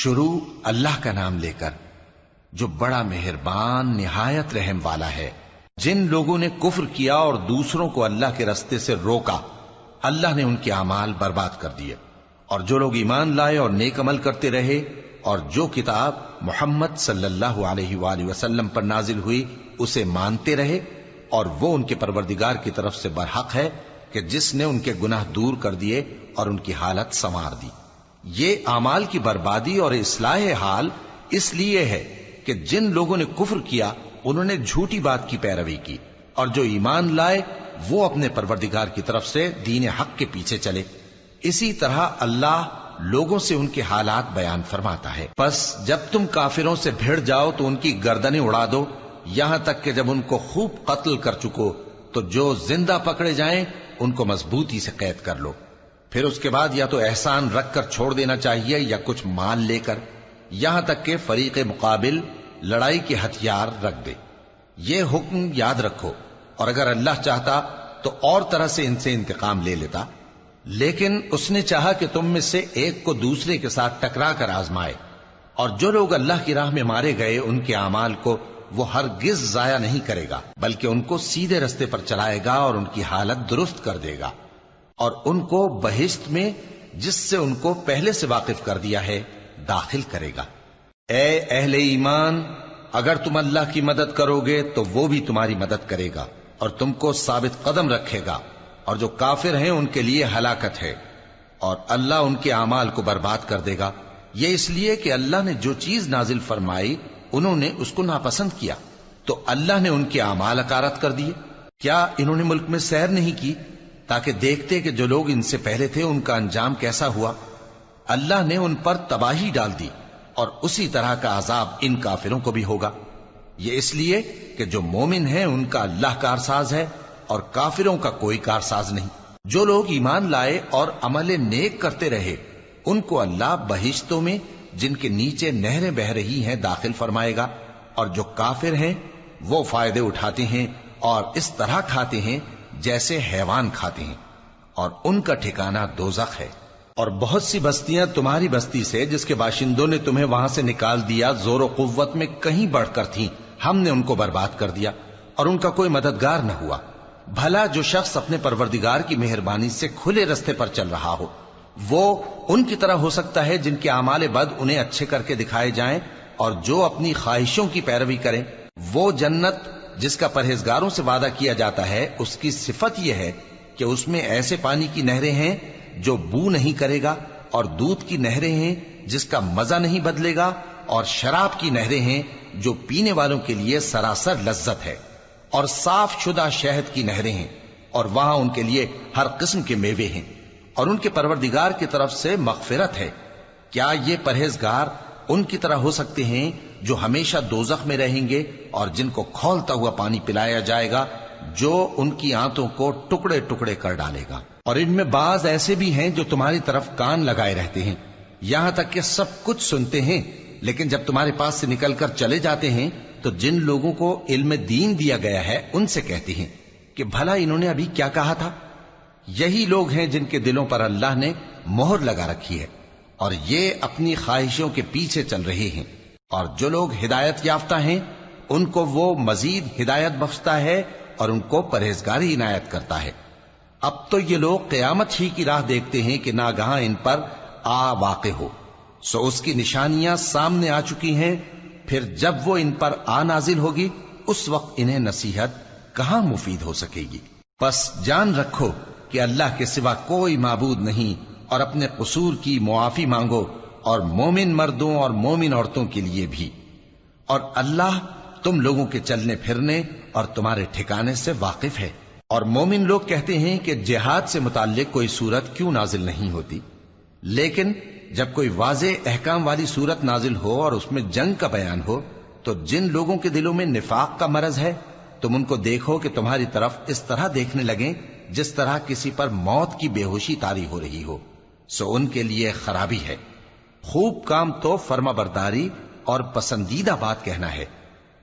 شروع اللہ کا نام لے کر جو بڑا مہربان نہایت رحم والا ہے۔ جن لوگوں نے کفر کیا اور دوسروں کو اللہ کے رستے سے روکا، اللہ نے ان کے اعمال برباد کر دیے، اور جو لوگ ایمان لائے اور نیک عمل کرتے رہے اور جو کتاب محمد صلی اللہ علیہ وآلہ وسلم پر نازل ہوئی اسے مانتے رہے، اور وہ ان کے پروردگار کی طرف سے برحق ہے کہ جس نے ان کے گناہ دور کر دیے اور ان کی حالت سنوار دی۔ یہ اعمال کی بربادی اور اصلاح حال اس لیے ہے کہ جن لوگوں نے کفر کیا انہوں نے جھوٹی بات کی پیروی کی، اور جو ایمان لائے وہ اپنے پروردگار کی طرف سے دین حق کے پیچھے چلے۔ اسی طرح اللہ لوگوں سے ان کے حالات بیان فرماتا ہے۔ پس جب تم کافروں سے بھیڑ جاؤ تو ان کی گردنیں اڑا دو، یہاں تک کہ جب ان کو خوب قتل کر چکو تو جو زندہ پکڑے جائیں ان کو مضبوطی سے قید کر لو۔ پھر اس کے بعد یا تو احسان رکھ کر چھوڑ دینا چاہیے یا کچھ مال لے کر، یہاں تک کہ فریق مقابل لڑائی کے ہتھیار رکھ دے۔ یہ حکم یاد رکھو، اور اگر اللہ چاہتا تو اور طرح سے ان سے انتقام لے لیتا، لیکن اس نے چاہا کہ تم میں سے ایک کو دوسرے کے ساتھ ٹکرا کر آزمائے۔ اور جو لوگ اللہ کی راہ میں مارے گئے ان کے اعمال کو وہ ہرگز ضائع نہیں کرے گا، بلکہ ان کو سیدھے رستے پر چلائے گا اور ان کی حالت درست کر دے گا، اور ان کو بہشت میں جس سے ان کو پہلے سے واقف کر دیا ہے داخل کرے گا۔ اے اہل ایمان، اگر تم اللہ کی مدد کرو گے تو وہ بھی تمہاری مدد کرے گا اور تم کو ثابت قدم رکھے گا، اور جو کافر ہیں ان کے لیے ہلاکت ہے، اور اللہ ان کے اعمال کو برباد کر دے گا۔ یہ اس لیے کہ اللہ نے جو چیز نازل فرمائی انہوں نے اس کو ناپسند کیا، تو اللہ نے ان کے اعمال اکارت کر دیے۔ کیا انہوں نے ملک میں سیر نہیں کی تاکہ دیکھتے کہ جو لوگ ان سے پہلے تھے ان کا انجام کیسا ہوا؟ اللہ نے ان پر تباہی ڈال دی، اور اسی طرح کا عذاب ان کافروں کو بھی ہوگا۔ یہ اس لیے کہ جو مومن ہیں ان کا اللہ کارساز ہے اور کافروں کا کوئی کارساز نہیں۔ جو لوگ ایمان لائے اور عمل نیک کرتے رہے ان کو اللہ بہشتوں میں جن کے نیچے نہریں بہ رہی ہیں داخل فرمائے گا، اور جو کافر ہیں وہ فائدے اٹھاتے ہیں اور اس طرح کھاتے ہیں جیسے حیوان کھاتے ہیں، اور ان کا ٹھکانہ دوزخ ہے۔ اور بہت سی بستیاں تمہاری بستی سے جس کے باشندوں نے تمہیں وہاں سے نکال دیا زور و قوت میں کہیں بڑھ کر تھیں، ہم نے ان کو برباد کر دیا اور ان کا کوئی مددگار نہ ہوا۔ بھلا جو شخص اپنے پروردگار کی مہربانی سے کھلے رستے پر چل رہا ہو وہ ان کی طرح ہو سکتا ہے جن کے اعمال بد انہیں اچھے کر کے دکھائے جائیں، اور جو اپنی خواہشوں کی پیروی کریں۔ وہ جنت جس کا پرہیزگاروں سے وعدہ کیا جاتا ہے اس کی صفت یہ ہے کہ اس میں ایسے پانی کی نہریں ہیں جو بو نہیں کرے گا، اور دودھ کی نہریں ہیں جس کا مزہ نہیں بدلے گا، اور شراب کی نہریں ہیں جو پینے والوں کے لیے سراسر لذت ہے، اور صاف شدہ شہد کی نہریں ہیں، اور وہاں ان کے لیے ہر قسم کے میوے ہیں، اور ان کے پروردگار کی طرف سے مغفرت ہے۔ کیا یہ پرہیزگار ان کی طرح ہو سکتے ہیں جو ہمیشہ دوزخ میں رہیں گے اور جن کو کھولتا ہوا پانی پلایا جائے گا جو ان کی آنتوں کو ٹکڑے ٹکڑے کر ڈالے گا؟ اور ان میں بعض ایسے بھی ہیں جو تمہاری طرف کان لگائے رہتے ہیں، یہاں تک کہ سب کچھ سنتے ہیں، لیکن جب تمہارے پاس سے نکل کر چلے جاتے ہیں تو جن لوگوں کو علم دین دیا گیا ہے ان سے کہتے ہیں کہ بھلا انہوں نے ابھی کیا کہا تھا؟ یہی لوگ ہیں جن کے دلوں پر اللہ نے مہر لگا رکھی ہے، اور یہ اپنی خواہشوں کے پیچھے چل رہے ہیں۔ اور جو لوگ ہدایت یافتہ ہیں ان کو وہ مزید ہدایت بخشتا ہے اور ان کو پرہیزگاری عنایت کرتا ہے۔ اب تو یہ لوگ قیامت ہی کی راہ دیکھتے ہیں کہ ناگہاں ان پر آ واقع ہو، سو اس کی نشانیاں سامنے آ چکی ہیں، پھر جب وہ ان پر آ نازل ہوگی اس وقت انہیں نصیحت کہاں مفید ہو سکے گی۔ پس جان رکھو کہ اللہ کے سوا کوئی معبود نہیں، اور اپنے قصور کی معافی مانگو، اور مومن مردوں اور مومن عورتوں کے لیے بھی۔ اور اللہ تم لوگوں کے چلنے پھرنے اور تمہارے ٹھکانے سے واقف ہے۔ اور مومن لوگ کہتے ہیں کہ جہاد سے متعلق کوئی سورت کیوں نازل نہیں ہوتی، لیکن جب کوئی واضح احکام والی سورت نازل ہو اور اس میں جنگ کا بیان ہو تو جن لوگوں کے دلوں میں نفاق کا مرض ہے تم ان کو دیکھو کہ تمہاری طرف اس طرح دیکھنے لگیں جس طرح کسی پر موت کی بے ہوشی طاری ہو رہی ہو، سو ان کے لیے خرابی ہے۔ خوب کام تو فرما برداری اور پسندیدہ بات کہنا ہے۔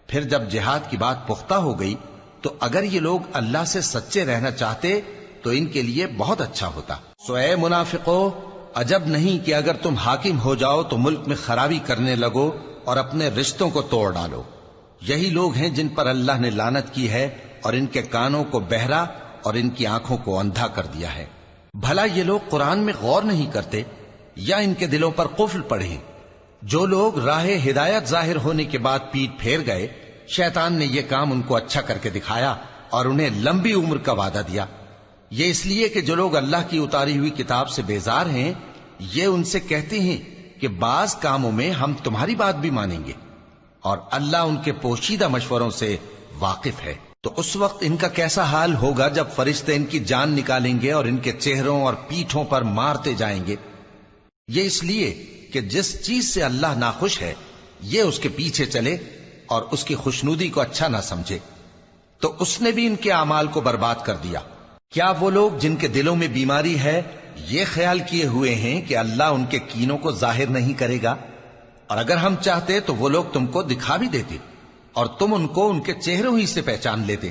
پھر جب جہاد کی بات پختہ ہو گئی تو اگر یہ لوگ اللہ سے سچے رہنا چاہتے تو ان کے لیے بہت اچھا ہوتا۔ سو اے منافقو، عجب نہیں کہ اگر تم حاکم ہو جاؤ تو ملک میں خرابی کرنے لگو اور اپنے رشتوں کو توڑ ڈالو۔ یہی لوگ ہیں جن پر اللہ نے لعنت کی ہے اور ان کے کانوں کو بہرا اور ان کی آنکھوں کو اندھا کر دیا ہے۔ بھلا یہ لوگ قرآن میں غور نہیں کرتے یا ان کے دلوں پر قفل پڑے؟ جو لوگ راہ ہدایت ظاہر ہونے کے بعد پیٹ پھیر گئے، شیطان نے یہ کام ان کو اچھا کر کے دکھایا اور انہیں لمبی عمر کا وعدہ دیا۔ یہ اس لیے کہ جو لوگ اللہ کی اتاری ہوئی کتاب سے بیزار ہیں، یہ ان سے کہتے ہیں کہ بعض کاموں میں ہم تمہاری بات بھی مانیں گے، اور اللہ ان کے پوشیدہ مشوروں سے واقف ہے۔ تو اس وقت ان کا کیسا حال ہوگا جب فرشتے ان کی جان نکالیں گے اور ان کے چہروں اور پیٹھوں پر مارتے جائیں گے۔ یہ اس لیے کہ جس چیز سے اللہ ناخوش ہے یہ اس کے پیچھے چلے اور اس کی خوشنودی کو اچھا نہ سمجھے، تو اس نے بھی ان کے اعمال کو برباد کر دیا۔ کیا وہ لوگ جن کے دلوں میں بیماری ہے یہ خیال کیے ہوئے ہیں کہ اللہ ان کے کینوں کو ظاہر نہیں کرے گا؟ اور اگر ہم چاہتے تو وہ لوگ تم کو دکھا بھی دیتے اور تم ان کو ان کے چہروں ہی سے پہچان لیتے،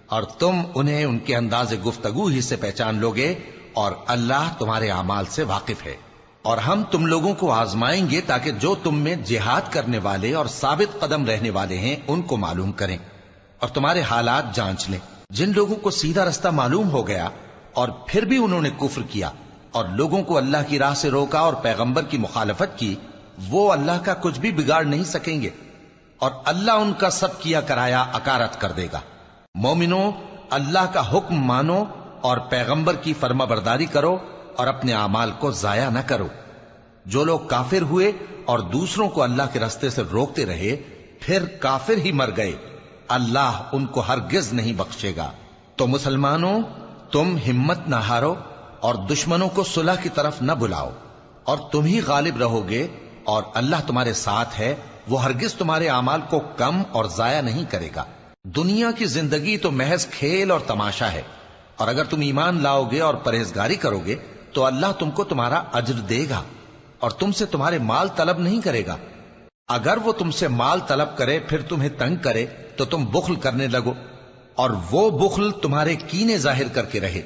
اور تم انہیں ان کے انداز گفتگو ہی سے پہچان لوگے، اور اللہ تمہارے اعمال سے واقف ہے۔ اور ہم تم لوگوں کو آزمائیں گے تاکہ جو تم میں جہاد کرنے والے اور ثابت قدم رہنے والے ہیں ان کو معلوم کریں اور تمہارے حالات جانچ لیں۔ جن لوگوں کو سیدھا رستہ معلوم ہو گیا اور پھر بھی انہوں نے کفر کیا اور لوگوں کو اللہ کی راہ سے روکا اور پیغمبر کی مخالفت کی، وہ اللہ کا کچھ بھی بگاڑ نہیں سکیں گے، اور اللہ ان کا سب کیا کرایا اکارت کر دے گا۔ مومنوں، اللہ کا حکم مانو اور پیغمبر کی فرما برداری کرو اور اپنے اعمال کو ضائع نہ کرو۔ جو لوگ کافر ہوئے اور دوسروں کو اللہ کے راستے سے روکتے رہے پھر کافر ہی مر گئے، اللہ ان کو ہرگز نہیں بخشے گا۔ تو مسلمانوں، تم ہمت نہ ہارو اور دشمنوں کو صلح کی طرف نہ بلاؤ، اور تم ہی غالب رہو گے، اور اللہ تمہارے ساتھ ہے، وہ ہرگز تمہارے اعمال کو کم اور ضائع نہیں کرے گا۔ دنیا کی زندگی تو محض کھیل اور تماشا ہے، اور اگر تم ایمان لاؤ گے اور پرہیزگاری کرو گے تو اللہ تم کو تمہارا اجر دے گا اور تم سے تمہارے مال طلب نہیں کرے گا۔ اگر وہ تم سے مال طلب کرے پھر تمہیں تنگ کرے تو تم بخل کرنے لگو، اور وہ بخل تمہارے کینے ظاہر کر کے رہے۔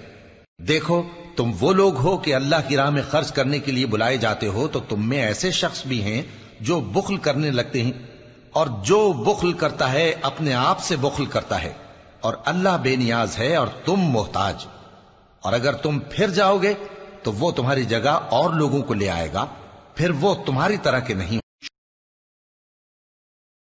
دیکھو، تم وہ لوگ ہو کہ اللہ کی راہ میں خرچ کرنے کے لیے بلائے جاتے ہو، تو تم میں ایسے شخص بھی ہیں جو بخل کرنے لگتے ہیں، اور جو بخل کرتا ہے اپنے آپ سے بخل کرتا ہے، اور اللہ بے نیاز ہے اور تم محتاج۔ اور اگر تم پھر جاؤ گے تو وہ تمہاری جگہ اور لوگوں کو لے آئے گا، پھر وہ تمہاری طرح کے نہیں